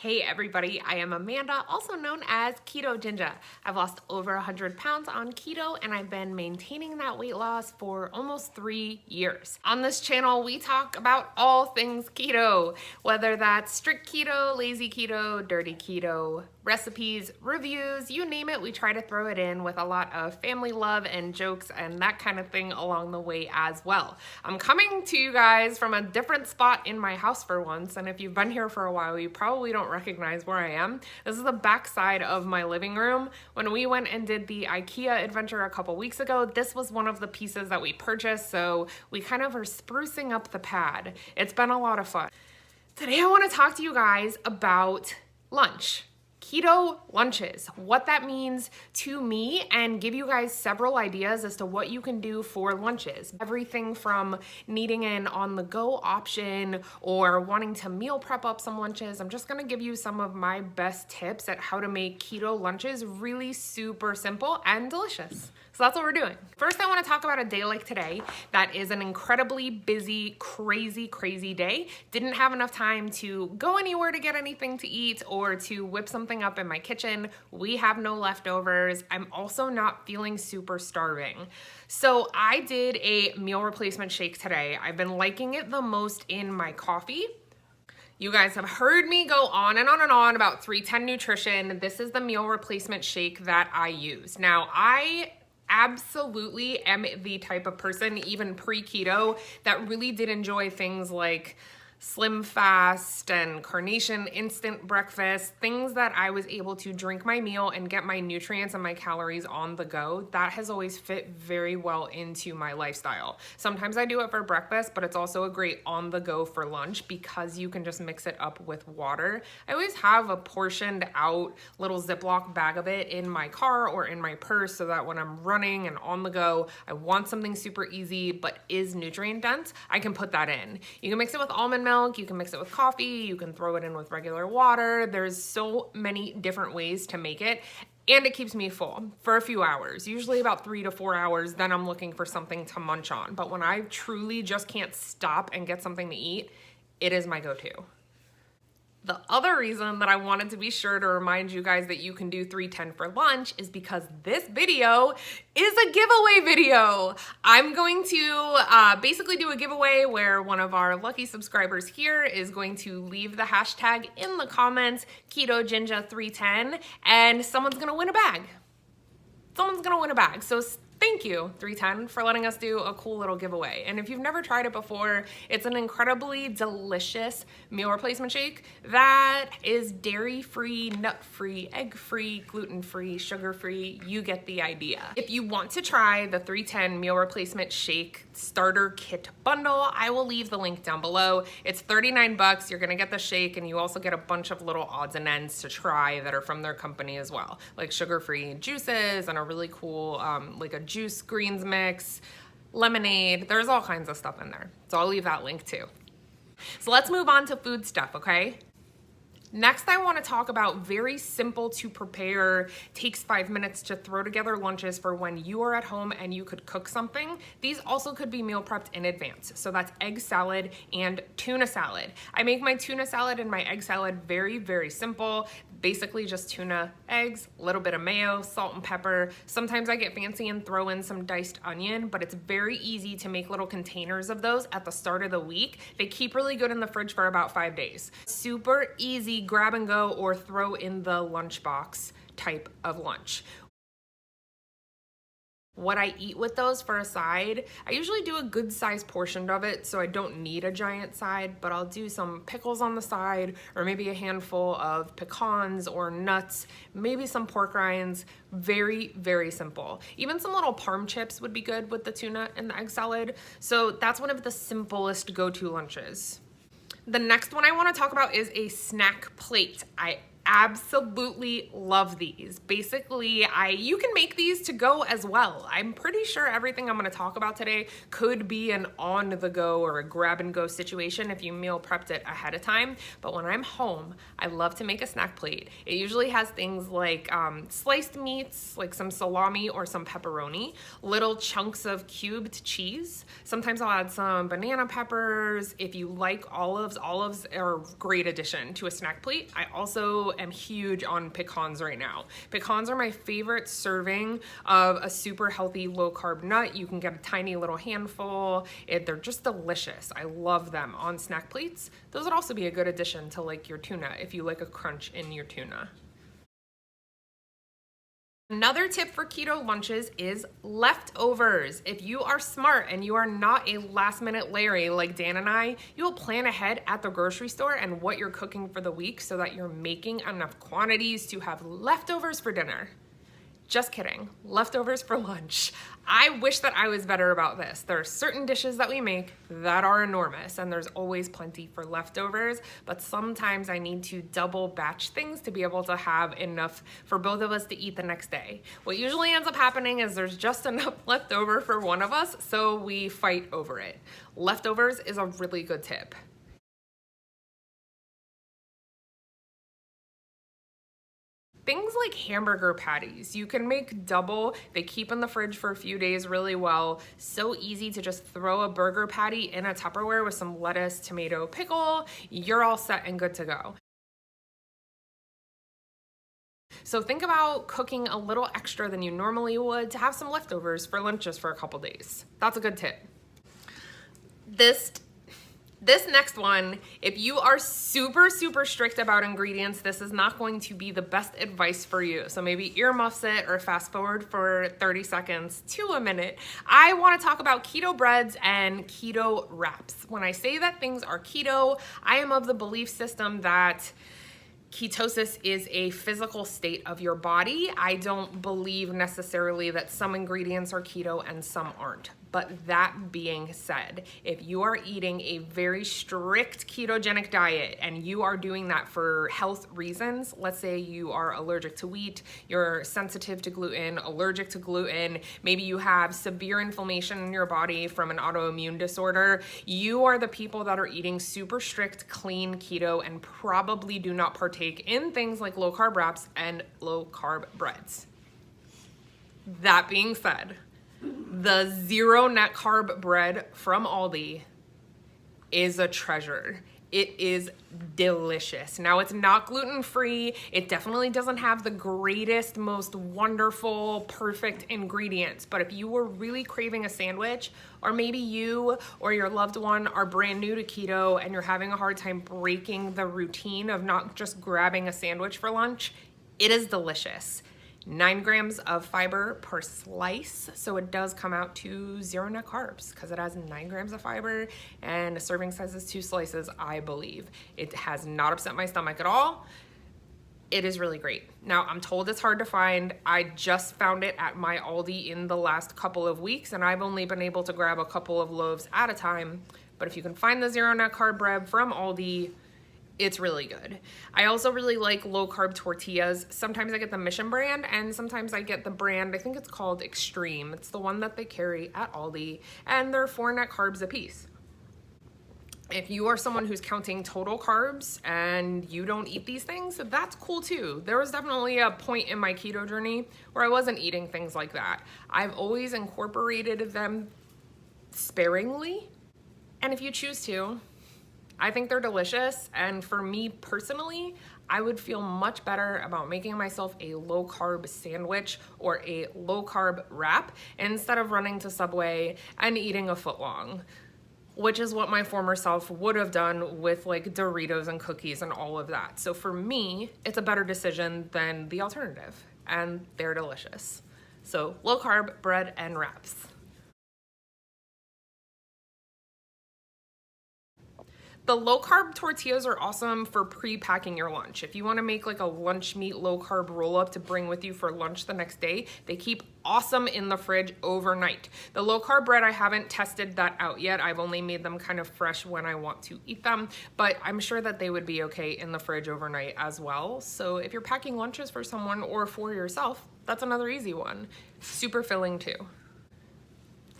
Hey everybody, I am Amanda, also known as Ketoginja. I've lost over 100 pounds on keto and I've been maintaining that weight loss for almost 3 years. On this channel, we talk about all things keto, whether that's strict keto, lazy keto, dirty keto, recipes, reviews, you name it, we try to throw it in with a lot of family love and jokes and that kind of thing along the way as well. I'm coming to you guys from a different spot in my house for once, and if you've been here for a while, you probably don't recognize where I am. This is the back side of my living room. When we went and did the IKEA adventure a couple weeks ago, this was one of the pieces that we purchased, so we kind of are sprucing up the pad. It's been a lot of fun. Today I want to talk to you guys about lunch. Keto lunches, what that means to me, and give you guys several ideas as to what you can do for lunches. Everything from needing an on-the-go option or wanting to meal prep up some lunches. I'm just gonna give you some of my best tips at how to make keto lunches really super simple and delicious. So that's what we're doing. First, I wanna talk about a day like today that is an incredibly busy, crazy day. Didn't have enough time to go anywhere to get anything to eat or to whip something up in my kitchen. We have no leftovers. I'm also not feeling super starving. So I did a meal replacement shake today. I've been liking it the most in my coffee. You guys have heard me go on and on and on about 310 Nutrition. This is the meal replacement shake that I use. Now, I absolutely am the type of person, even pre-keto, that really did enjoy things like Slim Fast and Carnation instant breakfast, things that I was able to drink my meal and get my nutrients and my calories on the go. That has always fit very well into my lifestyle. Sometimes I do it for breakfast, but it's also a great on the go for lunch because you can just mix it up with water. I always have a portioned out little Ziploc bag of it in my car or in my purse so that when I'm running and on the go, I want something super easy but is nutrient dense, I can put that in. You can mix it with almond milk, you can mix it with coffee, you can throw it in with regular water. There's so many different ways to make it, and it keeps me full for a few hours, usually about 3 to 4 hours. Then I'm looking for something to munch on. But when I truly just can't stop and get something to eat, it is my go-to. The other reason that I wanted to be sure to remind you guys that you can do 310 for lunch is because this video is a giveaway video. I'm going to basically do a giveaway where one of our lucky subscribers here is going to leave the hashtag in the comments, Ketoginja310, and someone's gonna win a bag. Someone's gonna win a bag. So thank you, 310, for letting us do a cool little giveaway. And if you've never tried it before, it's an incredibly delicious meal replacement shake that is dairy-free, nut-free, egg-free, gluten-free, sugar-free. You get the idea. If you want to try the 310 meal replacement shake starter kit bundle, I will leave the link down below. It's 39 bucks. You're gonna get the shake and you also get a bunch of little odds and ends to try that are from their company as well, like sugar-free juices and a really cool, like a juice greens mix, lemonade. There's all kinds of stuff in there. So I'll leave that link too. So let's move on to food stuff, okay? Next, I want to talk about very simple to prepare, takes 5 minutes to throw together lunches for when you are at home and you could cook something. These also could be meal prepped in advance. So that's egg salad and tuna salad. I make my tuna salad and my egg salad very simple. Basically just tuna, eggs, a little bit of mayo, salt and pepper. Sometimes I get fancy and throw in some diced onion, but it's very easy to make little containers of those at the start of the week. They keep really good in the fridge for about 5 days. Super easy, grab and go or throw in the lunchbox type of lunch. What I eat with those for a side, I usually do a good sized portion of it, so I don't need a giant side, but I'll do some pickles on the side, or maybe a handful of pecans or nuts, maybe some pork rinds. Very simple. Even some little parm chips would be good with the tuna and the egg salad. So that's one of the simplest go-to lunches. The next one I want to talk about is a snack plate. I absolutely love these. Basically, you can make these to go as well. I'm pretty sure everything I'm going to talk about today could be an on the go or a grab and go situation if you meal prepped it ahead of time. But when I'm home, I love to make a snack plate. It usually has things like sliced meats, like some salami or some pepperoni, little chunks of cubed cheese. Sometimes I'll add some banana peppers. If you like olives, olives are a great addition to a snack plate. I also am huge on pecans right now. Pecans are my favorite serving of a super healthy low carb nut. You can get a tiny little handful. They're just delicious. I love them on snack plates. Those would also be a good addition to like your tuna if you like a crunch in your tuna. Another tip for keto lunches is leftovers. If you are smart and you are not a last minute Larry like Dan and I, you will plan ahead at the grocery store and what you're cooking for the week so that you're making enough quantities to have leftovers for dinner. Just kidding, leftovers for lunch. I wish that I was better about this. There are certain dishes that we make that are enormous and there's always plenty for leftovers, but sometimes I need to double batch things to be able to have enough for both of us to eat the next day. What usually ends up happening is there's just enough left over for one of us, so we fight over it. Leftovers is a really good tip. Things like hamburger patties, you can make double. They keep in the fridge for a few days really well. So easy to just throw a burger patty in a Tupperware with some lettuce, tomato, pickle. You're all set and good to go. So think about cooking a little extra than you normally would to have some leftovers for lunches for a couple days. That's a good tip. This next one, if you are super strict about ingredients, this is not going to be the best advice for you. So maybe earmuffs it or fast forward for 30 seconds to a minute. I want to talk about keto breads and keto wraps. When I say that things are keto, I am of the belief system that ketosis is a physical state of your body. I don't believe necessarily that some ingredients are keto and some aren't. But that being said, if you are eating a very strict ketogenic diet and you are doing that for health reasons, let's say you are allergic to wheat, you're sensitive to gluten, allergic to gluten, maybe you have severe inflammation in your body from an autoimmune disorder, you are the people that are eating super strict, clean keto and probably do not partake in things like low carb wraps and low carb breads. That being said, the zero net carb bread from Aldi is a treasure. It is delicious. Now, it's not gluten-free. It definitely doesn't have the greatest, most wonderful, perfect ingredients. But if you were really craving a sandwich, or maybe you or your loved one are brand new to keto and you're having a hard time breaking the routine of not just grabbing a sandwich for lunch, it is delicious. 9 grams of fiber per slice, so it does come out to zero net carbs because it has 9 grams of fiber and a serving size is 2 slices, I believe. It has not upset my stomach at all. It is really great. Now, I'm told it's hard to find. I just found it at my Aldi in the last couple of weeks, and I've only been able to grab a couple of loaves at a time. But if you can find the zero net carb bread from Aldi, it's really good. I also really like low carb tortillas. Sometimes I get the Mission brand and sometimes I get the brand, I think it's called Extreme. It's the one that they carry at Aldi and they're 4 net carbs a piece. If you are someone who's counting total carbs and you don't eat these things, that's cool too. There was definitely a point in my keto journey where I wasn't eating things like that. I've always incorporated them sparingly, and if you choose to, I think they're delicious, and for me personally, I would feel much better about making myself a low carb sandwich or a low carb wrap instead of running to Subway and eating a footlong, which is what my former self would have done with like Doritos and cookies and all of that. So for me, it's a better decision than the alternative, and they're delicious. So low carb bread and wraps. The low carb tortillas are awesome for pre-packing your lunch. If you want to make like a lunch meat low carb roll up to bring with you for lunch the next day, they keep awesome in the fridge overnight. The low carb bread, I haven't tested that out yet. I've only made them kind of fresh when I want to eat them, but I'm sure that they would be okay in the fridge overnight as well. So if you're packing lunches for someone or for yourself, that's another easy one. Super filling too.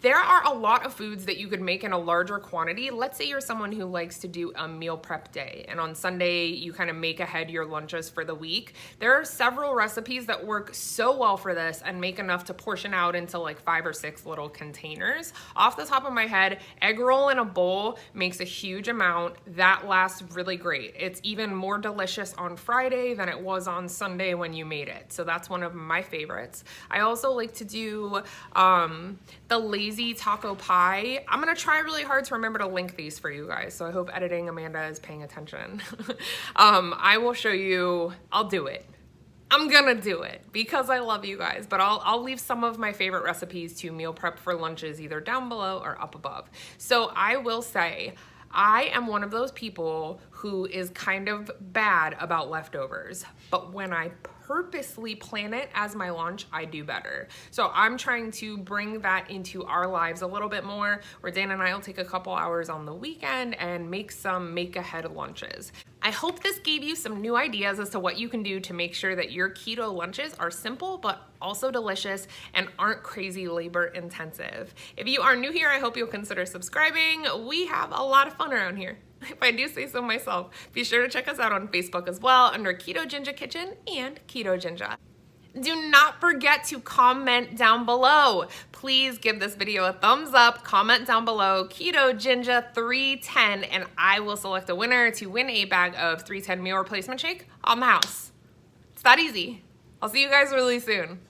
There are a lot of foods that you could make in a larger quantity. Let's say you're someone who likes to do a meal prep day, and on Sunday you kind of make ahead your lunches for the week. There are several recipes that work so well for this and make enough to portion out into like 5 or 6 little containers. Off the top of my head, egg roll in a bowl makes a huge amount. That lasts really great. It's even more delicious on Friday than it was on Sunday when you made it. So that's one of my favorites. I also like to do the lazy taco pie. I'm gonna try really hard to remember to link these for you guys, so I hope editing Amanda is paying attention. I will show you. I'll do it. I'm gonna do it because I love you guys, but I'll leave some of my favorite recipes to meal prep for lunches either down below or up above. So I will say, I am one of those people who is kind of bad about leftovers, but when I purposely plan it as my lunch, I do better. So I'm trying to bring that into our lives a little bit more, where Dan and I will take a couple hours on the weekend and make some make-ahead lunches. I hope this gave you some new ideas as to what you can do to make sure that your keto lunches are simple but also delicious and aren't crazy labor intensive. If you are new here, I hope you'll consider subscribing. We have a lot of fun around here, if I do say so myself. Be sure to check us out on Facebook as well under Ketoginja Kitchen and Ketoginja. Do not forget to comment down below. Please give this video a thumbs up, comment down below Ketoginja 310, and I will select a winner to win a bag of 310 meal replacement shake on the house. It's that easy. I'll see you guys really soon.